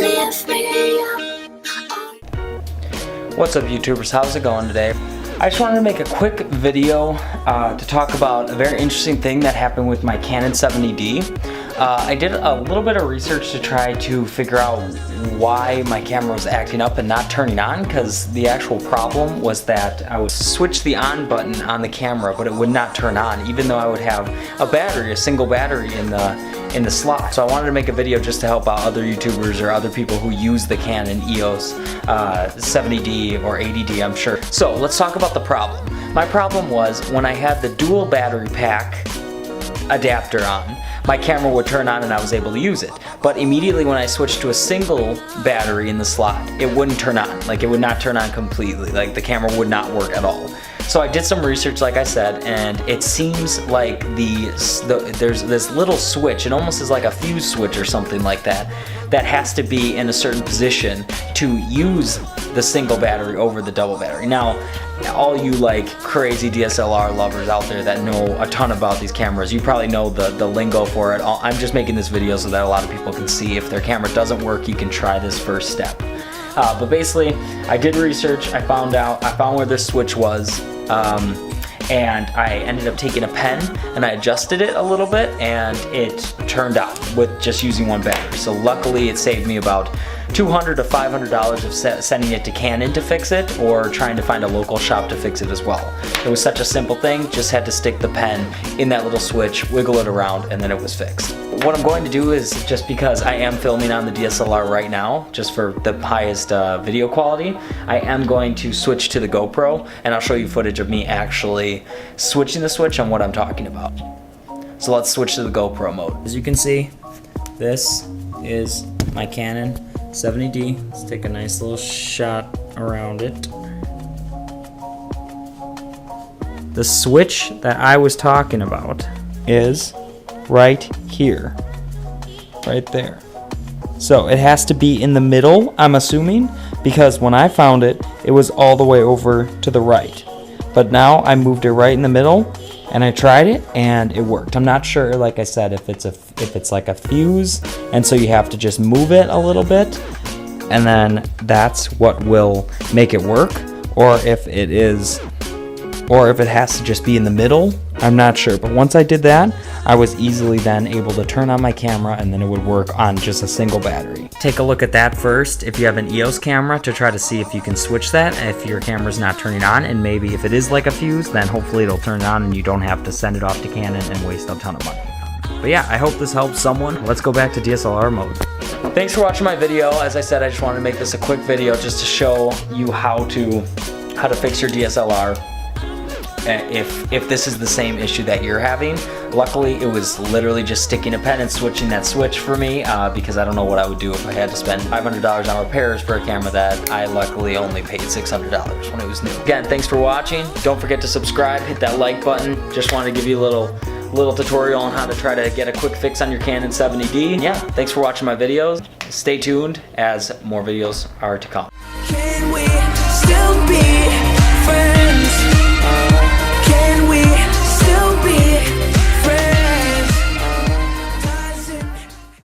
What's up, YouTubers? How's it going today? I just wanted to make a quick video to talk about a very interesting thing that happened with my Canon 70D. I did a little bit of research to try to figure out why my camera was acting up and not turning on, because the actual problem was that I would switch the on button on the camera but it would not turn on, even though I would have a single battery in the slot. So I wanted to make a video just to help out other YouTubers or other people who use the Canon EOS 70D or 80D, I'm sure. So let's talk about the problem. My problem was when I had the dual battery pack adapter on, my camera would turn on and I was able to use it. But immediately when I switched to a single battery in the slot, it wouldn't turn on. Like, it would not turn on completely. Like, the camera would not work at all. So I did some research, like I said, and it seems like there's this little switch. It almost is like a fuse switch or something like that, that has to be in a certain position to use the single battery over the double battery. Now, all you like crazy DSLR lovers out there that know a ton about these cameras, you probably know the lingo for it. I'm just making this video so that a lot of people can see if their camera doesn't work, you can try this first step. But basically, I did research, I found where this switch was, and I ended up taking a pen and I adjusted it a little bit and it turned on with just using one battery. So luckily it saved me about $200 to $500 of sending it to Canon to fix it, or trying to find a local shop to fix it as well. It was such a simple thing, just had to stick the pen in that little switch, wiggle it around, and then it was fixed. What I'm going to do is, just because I am filming on the DSLR right now, just for the highest video quality, I am going to switch to the GoPro, and I'll show you footage of me actually switching the switch on what I'm talking about. So let's switch to the GoPro mode. As you can see, this is my Canon 70D. Let's take a nice little shot around it. The switch that I was talking about is right here, right there. So it has to be in the middle, I'm assuming, because when I found it, it was all the way over to the right. But now I moved it right in the middle, and I tried it and it worked. I'm not sure, like I said, if it's like a fuse, and so you have to just move it a little bit, and then that's what will make it work, or if it has to just be in the middle. I'm not sure, but once I did that, I was easily then able to turn on my camera and then it would work on just a single battery. Take a look at that first if you have an EOS camera, to try to see if you can switch that if your camera's not turning on, and maybe if it is like a fuse, then hopefully it'll turn on and you don't have to send it off to Canon and waste a ton of money. But yeah, I hope this helps someone. Let's go back to DSLR mode. Thanks for watching my video. As I said, I just wanted to make this a quick video just to show you how to fix your DSLR. If this is the same issue that you're having. Luckily, it was literally just sticking a pen and switching that switch for me, because I don't know what I would do if I had to spend $500 on repairs for a camera that I luckily only paid $600 when it was new. Again, thanks for watching. Don't forget to subscribe, hit that like button. Just wanted to give you a little tutorial on how to try to get a quick fix on your Canon 70D. Yeah, thanks for watching my videos. Stay tuned as more videos are to come. Can we still be